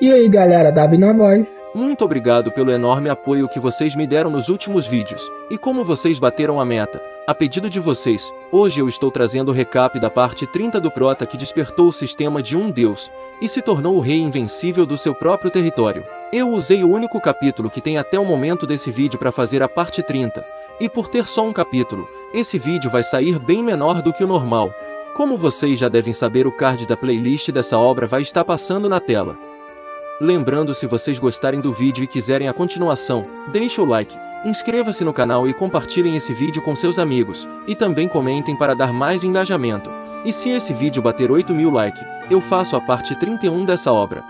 E aí galera, Davi na voz. Muito obrigado pelo enorme apoio que vocês me deram nos últimos vídeos, e como vocês bateram a meta. A pedido de vocês, hoje eu estou trazendo o recap da parte 30 do Prota que despertou o sistema de um deus, e se tornou o rei invencível do seu próprio território. Eu usei o único capítulo que tem até o momento desse vídeo para fazer a parte 30, e por ter só um capítulo, esse vídeo vai sair bem menor do que o normal. Como vocês já devem saber, o card da playlist dessa obra vai estar passando na tela. Lembrando, se vocês gostarem do vídeo e quiserem a continuação, deixe o like, inscreva-se no canal e compartilhem esse vídeo com seus amigos, e também comentem para dar mais engajamento. E se esse vídeo bater 8.000 likes, eu faço a parte 31 dessa obra.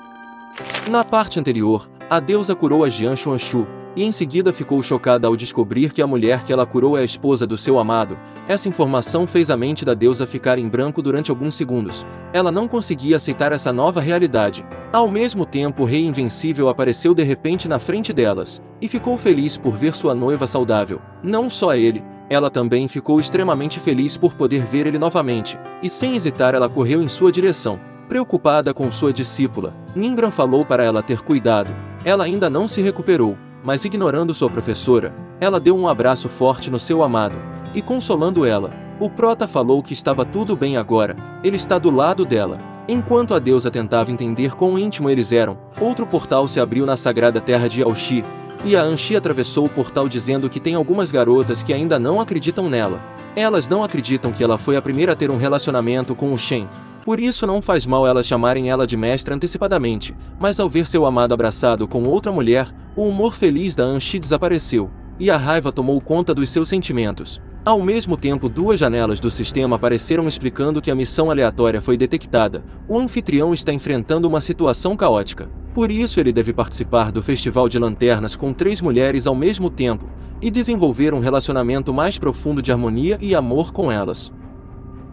Na parte anterior, a deusa curou a Jian Xuanxu, e em seguida ficou chocada ao descobrir que a mulher que ela curou é a esposa do seu amado. Essa informação fez a mente da deusa ficar em branco durante alguns segundos. Ela não conseguia aceitar essa nova realidade. Ao mesmo tempo, o rei invencível apareceu de repente na frente delas, e ficou feliz por ver sua noiva saudável. Não só ele, ela também ficou extremamente feliz por poder ver ele novamente, e sem hesitar ela correu em sua direção. Preocupada com sua discípula, Ningram falou para ela ter cuidado. Ela ainda não se recuperou, mas ignorando sua professora, ela deu um abraço forte no seu amado, e consolando ela, o Prota falou que estava tudo bem agora, ele está do lado dela. Enquanto a deusa tentava entender quão íntimo eles eram, outro portal se abriu na sagrada terra de Yaoxi, e a Anxi atravessou o portal dizendo que tem algumas garotas que ainda não acreditam nela. Elas não acreditam que ela foi a primeira a ter um relacionamento com o Shen. Por isso não faz mal elas chamarem ela de mestra antecipadamente, mas ao ver seu amado abraçado com outra mulher, o humor feliz da Anxi desapareceu, e a raiva tomou conta dos seus sentimentos. Ao mesmo tempo, duas janelas do sistema apareceram explicando que a missão aleatória foi detectada. O anfitrião está enfrentando uma situação caótica. Por isso ele deve participar do Festival de Lanternas com 3 mulheres ao mesmo tempo, e desenvolver um relacionamento mais profundo de harmonia e amor com elas.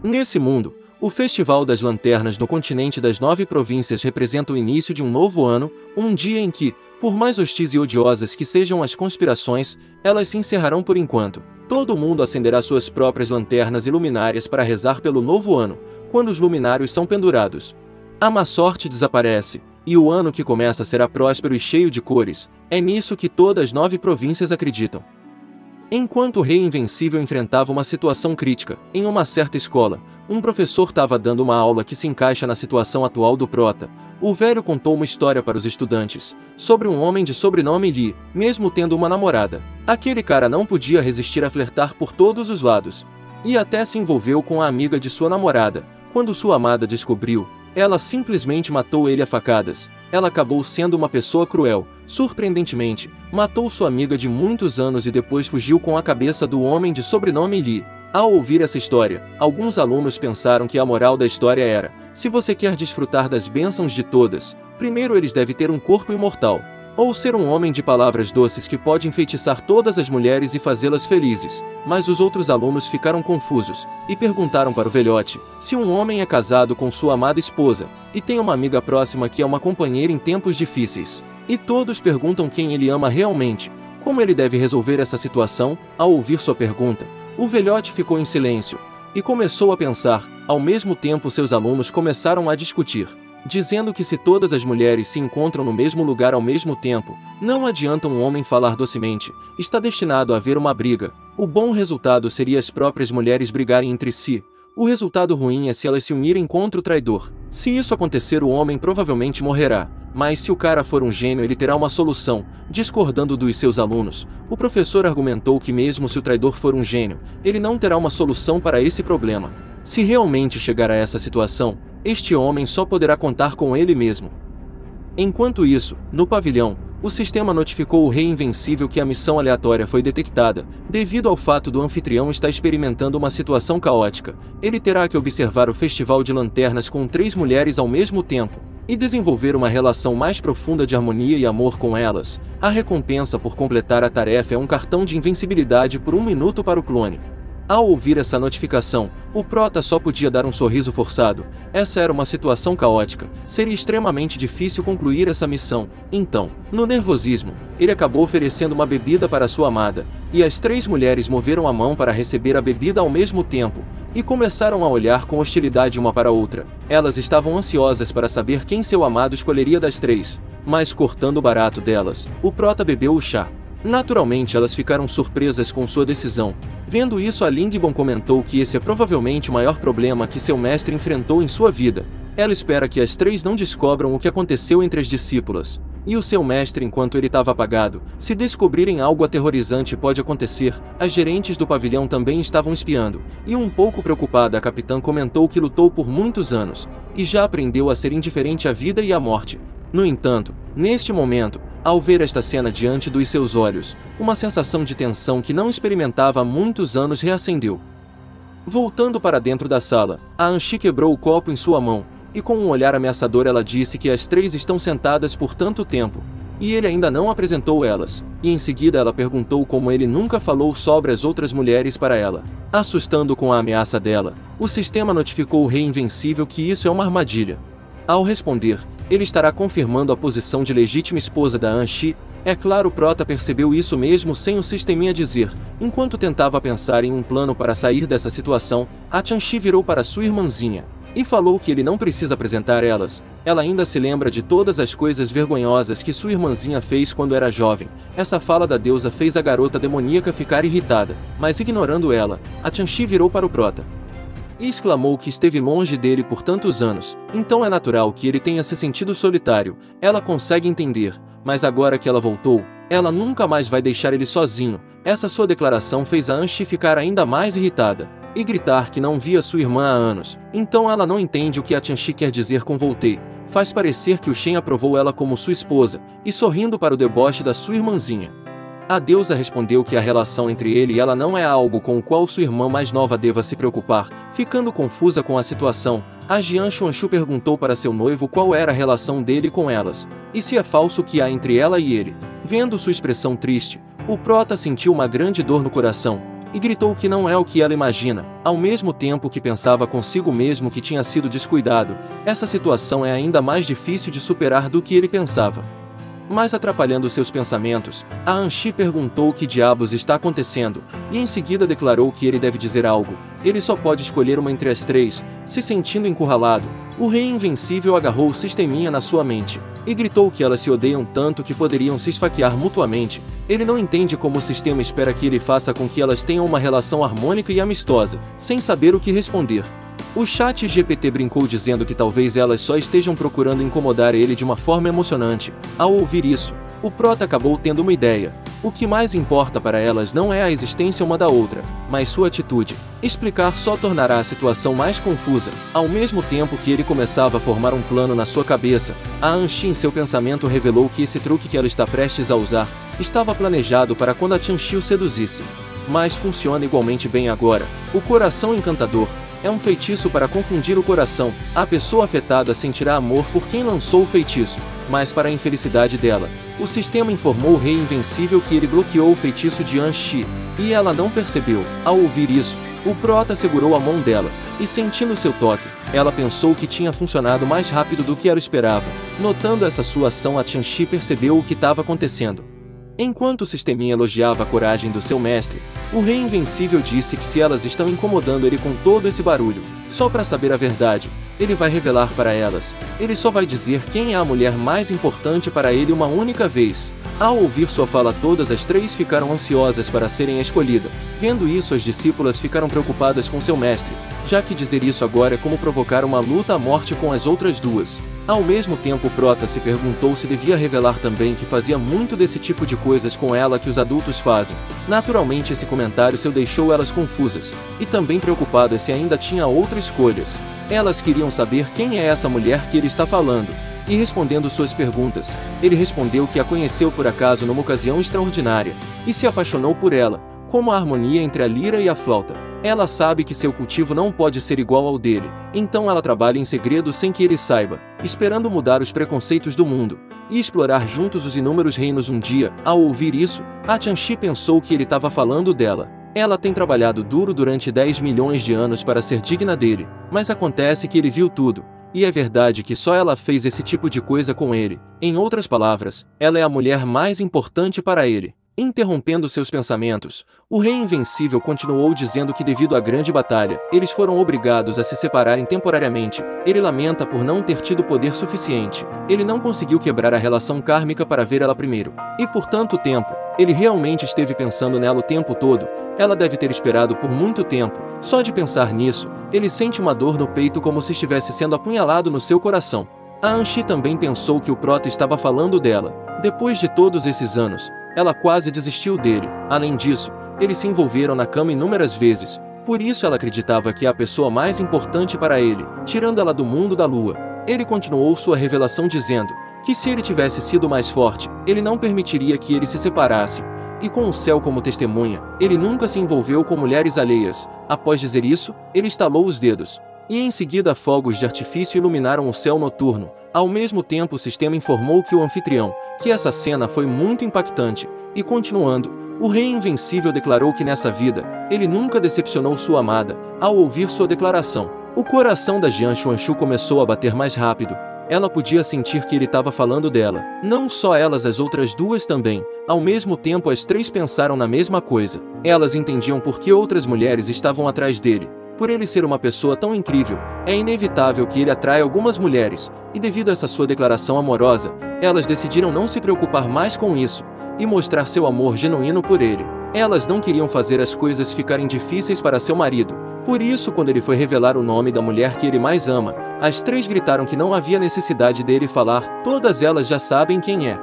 Nesse mundo, o Festival das Lanternas no continente das 9 províncias representa o início de um novo ano, um dia em que, por mais hostis e odiosas que sejam as conspirações, elas se encerrarão por enquanto. Todo mundo acenderá suas próprias lanternas e luminárias para rezar pelo novo ano, quando os luminários são pendurados. A má sorte desaparece, e o ano que começa será próspero e cheio de cores. É nisso que todas as 9 províncias acreditam. Enquanto o rei invencível enfrentava uma situação crítica, em uma certa escola, um professor estava dando uma aula que se encaixa na situação atual do Prota. O velho contou uma história para os estudantes, sobre um homem de sobrenome Li, mesmo tendo uma namorada. Aquele cara não podia resistir a flertar por todos os lados, e até se envolveu com a amiga de sua namorada. Quando sua amada descobriu, ela simplesmente matou ele a facadas. Ela acabou sendo uma pessoa cruel. Surpreendentemente, matou sua amiga de muitos anos e depois fugiu com a cabeça do homem de sobrenome Li. Ao ouvir essa história, alguns alunos pensaram que a moral da história era: se você quer desfrutar das bênçãos de todas, primeiro eles devem ter um corpo imortal, ou ser um homem de palavras doces que pode enfeitiçar todas as mulheres e fazê-las felizes. Mas os outros alunos ficaram confusos, e perguntaram para o velhote: se um homem é casado com sua amada esposa, e tem uma amiga próxima que é uma companheira em tempos difíceis, e todos perguntam quem ele ama realmente, como ele deve resolver essa situação? Ao ouvir sua pergunta, o velhote ficou em silêncio, e começou a pensar. Ao mesmo tempo, seus alunos começaram a discutir, dizendo que se todas as mulheres se encontram no mesmo lugar ao mesmo tempo, não adianta um homem falar docemente, está destinado a haver uma briga. O bom resultado seria as próprias mulheres brigarem entre si. O resultado ruim é se elas se unirem contra o traidor. Se isso acontecer, o homem provavelmente morrerá. Mas se o cara for um gênio, ele terá uma solução. Discordando dos seus alunos, o professor argumentou que mesmo se o traidor for um gênio, ele não terá uma solução para esse problema. Se realmente chegar a essa situação, este homem só poderá contar com ele mesmo. Enquanto isso, no pavilhão, o sistema notificou o rei invencível que a missão aleatória foi detectada. Devido ao fato do anfitrião estar experimentando uma situação caótica, ele terá que observar o Festival de Lanternas com 3 mulheres ao mesmo tempo, e desenvolver uma relação mais profunda de harmonia e amor com elas. A recompensa por completar a tarefa é um cartão de invencibilidade por 1 minuto para o clone. Ao ouvir essa notificação, o Prota só podia dar um sorriso forçado. Essa era uma situação caótica, seria extremamente difícil concluir essa missão. Então, no nervosismo, ele acabou oferecendo uma bebida para sua amada, e as 3 mulheres moveram a mão para receber a bebida ao mesmo tempo, e começaram a olhar com hostilidade uma para a outra. Elas estavam ansiosas para saber quem seu amado escolheria das 3. mas cortando o barato delas, o prota bebeu o chá. Naturalmente elas ficaram surpresas com sua decisão. Vendo isso, a Lingbon comentou que esse é provavelmente o maior problema que seu mestre enfrentou em sua vida. Ela espera que as três não descobram o que aconteceu entre as discípulas e o seu mestre enquanto ele estava apagado. Se descobrirem algo aterrorizante pode acontecer. As gerentes do pavilhão também estavam espiando, e um pouco preocupada a capitã comentou que lutou por muitos anos, e já aprendeu a ser indiferente à vida e à morte. No entanto, neste momento, ao ver esta cena diante dos seus olhos, uma sensação de tensão que não experimentava há muitos anos reacendeu. Voltando para dentro da sala, a Anchi quebrou o copo em sua mão, e com um olhar ameaçador ela disse que as três estão sentadas por tanto tempo, e ele ainda não apresentou elas, e em seguida ela perguntou como ele nunca falou sobre as outras mulheres para ela. Assustando com a ameaça dela, o sistema notificou o Rei Invencível que isso é uma armadilha. Ao responder, ele estará confirmando a posição de legítima esposa da Anchi. É claro, o prota percebeu isso mesmo sem o sisteminha dizer. Enquanto tentava pensar em um plano para sair dessa situação, a Chanchi virou para sua irmãzinha e falou que ele não precisa apresentar elas. Ela ainda se lembra de todas as coisas vergonhosas que sua irmãzinha fez quando era jovem. Essa fala da deusa fez a garota demoníaca ficar irritada, mas ignorando ela, a Chanchi virou para o prota e exclamou que esteve longe dele por tantos anos, então é natural que ele tenha se sentido solitário. Ela consegue entender, mas agora que ela voltou, ela nunca mais vai deixar ele sozinho. Essa sua declaração fez a Anchi ficar ainda mais irritada e gritar que não via sua irmã há anos. Então ela não entende o que a Chanchi quer dizer com voltei. Faz parecer que o Shen aprovou ela como sua esposa, e sorrindo para o deboche da sua irmãzinha. A deusa respondeu que a relação entre ele e ela não é algo com o qual sua irmã mais nova deva se preocupar. Ficando confusa com a situação, a Jian Xuanxu perguntou para seu noivo qual era a relação dele com elas, e se é falso o que há entre ela e ele. Vendo sua expressão triste, o prota sentiu uma grande dor no coração, e gritou que não é o que ela imagina, ao mesmo tempo que pensava consigo mesmo que tinha sido descuidado. Essa situação é ainda mais difícil de superar do que ele pensava. Mas atrapalhando seus pensamentos, a Anchi perguntou o que diabos está acontecendo, e em seguida declarou que ele deve dizer algo. Ele só pode escolher uma entre as três. Se sentindo encurralado, o Rei Invencível agarrou o sisteminha na sua mente, e gritou que elas se odeiam tanto que poderiam se esfaquear mutuamente. Ele não entende como o sistema espera que ele faça com que elas tenham uma relação harmônica e amistosa, sem saber o que responder. O chat GPT brincou dizendo que talvez elas só estejam procurando incomodar ele de uma forma emocionante. Ao ouvir isso, o prota acabou tendo uma ideia. O que mais importa para elas não é a existência uma da outra, mas sua atitude. Explicar só tornará a situação mais confusa. Ao mesmo tempo que ele começava a formar um plano na sua cabeça, a Anchi em seu pensamento revelou que esse truque que ela está prestes a usar estava planejado para quando a Chanchi o seduzisse. Mas funciona igualmente bem agora. O coração encantador é um feitiço para confundir o coração. A pessoa afetada sentirá amor por quem lançou o feitiço, mas para a infelicidade dela, o sistema informou o Rei Invencível que ele bloqueou o feitiço de Anchi, e ela não percebeu. Ao ouvir isso, o prota segurou a mão dela, e sentindo seu toque, ela pensou que tinha funcionado mais rápido do que ela esperava. Notando essa sua ação, a Chanchi percebeu o que estava acontecendo. Enquanto o sisteminha elogiava a coragem do seu mestre, o Rei Invencível disse que se elas estão incomodando ele com todo esse barulho, só para saber a verdade, ele vai revelar para elas. Ele só vai dizer quem é a mulher mais importante para ele uma única vez. Ao ouvir sua fala, todas as três ficaram ansiosas para serem escolhidas. Vendo isso, as discípulas ficaram preocupadas com seu mestre, já que dizer isso agora é como provocar uma luta à morte com as outras duas. Ao mesmo tempo, o prota se perguntou se devia revelar também que fazia muito desse tipo de coisas com ela que os adultos fazem. Naturalmente, esse comentário seu deixou elas confusas, e também preocupadas se ainda tinha outras escolhas. Elas queriam saber quem é essa mulher que ele está falando. E respondendo suas perguntas, ele respondeu que a conheceu por acaso numa ocasião extraordinária, e se apaixonou por ela, como a harmonia entre a lira e a flauta. Ela sabe que seu cultivo não pode ser igual ao dele, então ela trabalha em segredo sem que ele saiba, esperando mudar os preconceitos do mundo, e explorar juntos os inúmeros reinos um dia. Ao ouvir isso, a Chanchi pensou que ele estava falando dela. Ela tem trabalhado duro durante 10 milhões de anos para ser digna dele, mas acontece que ele viu tudo. E é verdade que só ela fez esse tipo de coisa com ele. Em outras palavras, ela é a mulher mais importante para ele. Interrompendo seus pensamentos, o Rei Invencível continuou dizendo que devido à grande batalha, eles foram obrigados a se separarem temporariamente. Ele lamenta por não ter tido poder suficiente. Ele não conseguiu quebrar a relação kármica para ver ela primeiro. E por tanto tempo, ele realmente esteve pensando nela o tempo todo. Ela deve ter esperado por muito tempo. Só de pensar nisso, ele sente uma dor no peito como se estivesse sendo apunhalado no seu coração. A Anchi também pensou que o Prota estava falando dela. Depois de todos esses anos, ela quase desistiu dele. Além disso, eles se envolveram na cama inúmeras vezes. Por isso ela acreditava que é a pessoa mais importante para ele, tirando ela do mundo da lua. Ele continuou sua revelação dizendo que se ele tivesse sido mais forte, ele não permitiria que eles se separassem. E com o céu como testemunha, ele nunca se envolveu com mulheres alheias. Após dizer isso, ele estalou os dedos. E em seguida fogos de artifício iluminaram o céu noturno. Ao mesmo tempo o sistema informou que o anfitrião, que essa cena foi muito impactante. E continuando, o Rei Invencível declarou que nessa vida, ele nunca decepcionou sua amada. Ao ouvir sua declaração, o coração da Jian Xuanxu começou a bater mais rápido. Ela podia sentir que ele estava falando dela. Não só elas, as outras duas também. Ao mesmo tempo as três pensaram na mesma coisa. Elas entendiam por que outras mulheres estavam atrás dele. Por ele ser uma pessoa tão incrível, é inevitável que ele atraia algumas mulheres, e devido a essa sua declaração amorosa, elas decidiram não se preocupar mais com isso, e mostrar seu amor genuíno por ele. Elas não queriam fazer as coisas ficarem difíceis para seu marido. Por isso, quando ele foi revelar o nome da mulher que ele mais ama, as três gritaram que não havia necessidade dele falar, todas elas já sabem quem é.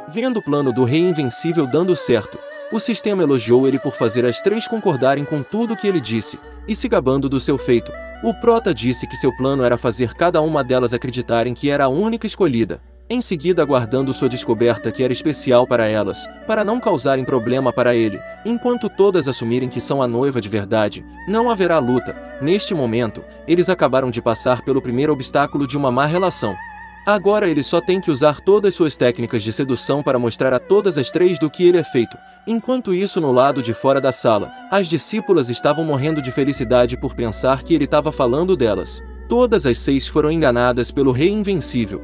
Vendo o plano do Rei Invencível dando certo, o sistema elogiou ele por fazer as três concordarem com tudo que ele disse, e se gabando do seu feito. O Prota disse que seu plano era fazer cada uma delas acreditarem que era a única escolhida. Em seguida, aguardando sua descoberta que era especial para elas, para não causarem problema para ele, enquanto todas assumirem que são a noiva de verdade, não haverá luta. Neste momento, eles acabaram de passar pelo primeiro obstáculo de uma má relação. Agora ele só tem que usar todas suas técnicas de sedução para mostrar a todas as três do que ele é feito. Enquanto isso, no lado de fora da sala, as discípulas estavam morrendo de felicidade por pensar que ele estava falando delas. Todas as seis foram enganadas pelo Rei Invencível.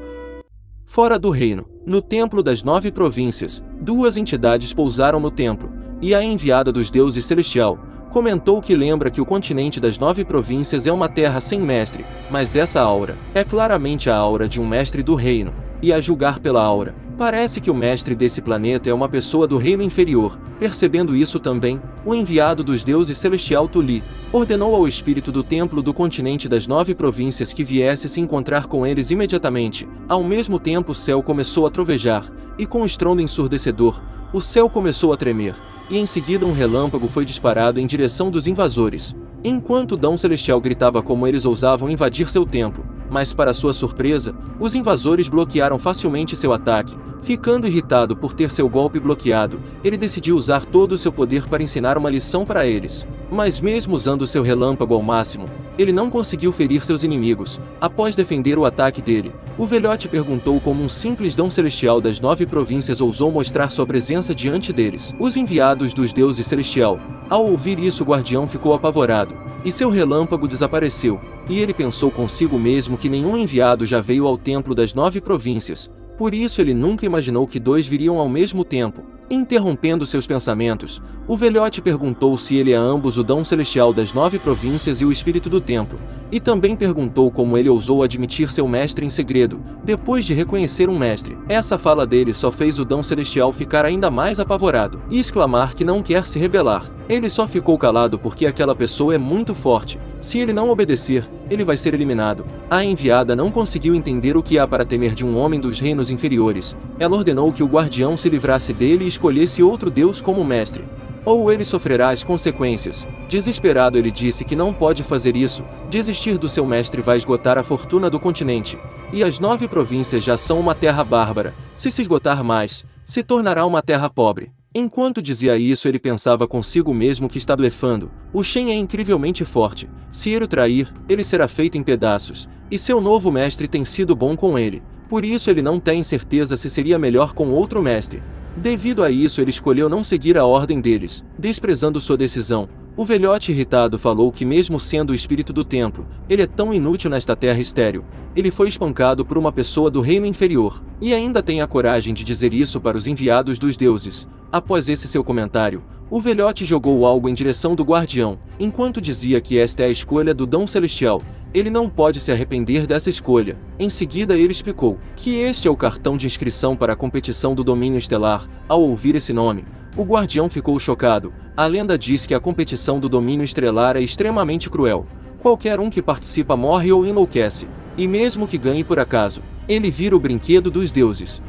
Fora do reino, no Templo das 9 Províncias, duas entidades pousaram no templo, e a enviada dos deuses celestial comentou que lembra que o continente das 9 províncias é uma terra sem mestre, mas essa aura é claramente a aura de um mestre do reino, e a julgar pela aura, parece que o mestre desse planeta é uma pessoa do reino inferior. Percebendo isso também, o enviado dos deuses celestial Tuli ordenou ao espírito do templo do continente das 9 províncias que viesse se encontrar com eles imediatamente. Ao mesmo tempo o céu começou a trovejar, e com um estrondo ensurdecedor, o céu começou a tremer, e em seguida um relâmpago foi disparado em direção dos invasores. Enquanto o Dão Celestial gritava como eles ousavam invadir seu templo, mas para sua surpresa, os invasores bloquearam facilmente seu ataque. Ficando irritado por ter seu golpe bloqueado, ele decidiu usar todo o seu poder para ensinar uma lição para eles. Mas mesmo usando seu relâmpago ao máximo, ele não conseguiu ferir seus inimigos. Após defender o ataque dele, o velhote perguntou como um simples Dão Celestial das 9 províncias ousou mostrar sua presença diante deles. Os enviados dos deuses celestial. Ao ouvir isso, o guardião ficou apavorado, e seu relâmpago desapareceu, e ele pensou consigo mesmo que nenhum enviado já veio ao templo das 9 províncias. Por isso ele nunca imaginou que dois viriam ao mesmo tempo. Interrompendo seus pensamentos, o velhote perguntou se ele é ambos o Dão Celestial das 9 províncias e o espírito do templo, e também perguntou como ele ousou admitir seu mestre em segredo, depois de reconhecer um mestre. Essa fala dele só fez o Dão Celestial ficar ainda mais apavorado, e exclamar que não quer se rebelar. Ele só ficou calado porque aquela pessoa é muito forte. Se ele não obedecer, ele vai ser eliminado. A enviada não conseguiu entender o que há para temer de um homem dos reinos inferiores. Ela ordenou que o guardião se livrasse dele e escolhesse outro deus como mestre, ou ele sofrerá as consequências. Desesperado, ele disse que não pode fazer isso. Desistir do seu mestre vai esgotar a fortuna do continente, e as 9 províncias já são uma terra bárbara. Se esgotar mais, se tornará uma terra pobre. Enquanto dizia isso, ele pensava consigo mesmo que está blefando. O Shen é incrivelmente forte. Se ele o trair, ele será feito em pedaços, e seu novo mestre tem sido bom com ele. Por isso ele não tem certeza se seria melhor com outro mestre. Devido a isso, ele escolheu não seguir a ordem deles. Desprezando sua decisão, O velhote irritado falou que mesmo sendo o espírito do templo, ele é tão inútil nesta terra estéril. Ele foi espancado por uma pessoa do reino inferior, e ainda tem a coragem de dizer isso para os enviados dos deuses. Após esse seu comentário, o velhote jogou algo em direção do guardião, enquanto dizia que esta é a escolha do Dom Celestial. Ele não pode se arrepender dessa escolha. Em seguida ele explicou que este é o cartão de inscrição para a competição do domínio estelar. Ao ouvir esse nome, o guardião ficou chocado. A lenda diz que a competição do domínio estelar é extremamente cruel. Qualquer um que participa morre ou enlouquece, e mesmo que ganhe por acaso, ele vira o brinquedo dos deuses.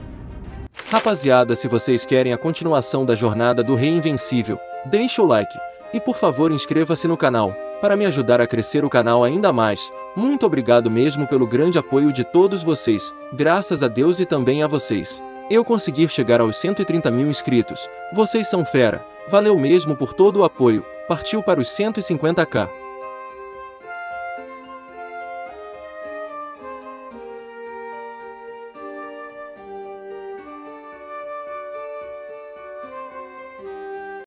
Rapaziada, se vocês querem a continuação da jornada do Rei Invencível, deixa o like, e por favor inscreva-se no canal, para me ajudar a crescer o canal ainda mais. Muito obrigado mesmo pelo grande apoio de todos vocês, graças a Deus e também a vocês. Eu consegui chegar aos 130 mil inscritos, vocês são fera, valeu mesmo por todo o apoio, partiu para os 150k.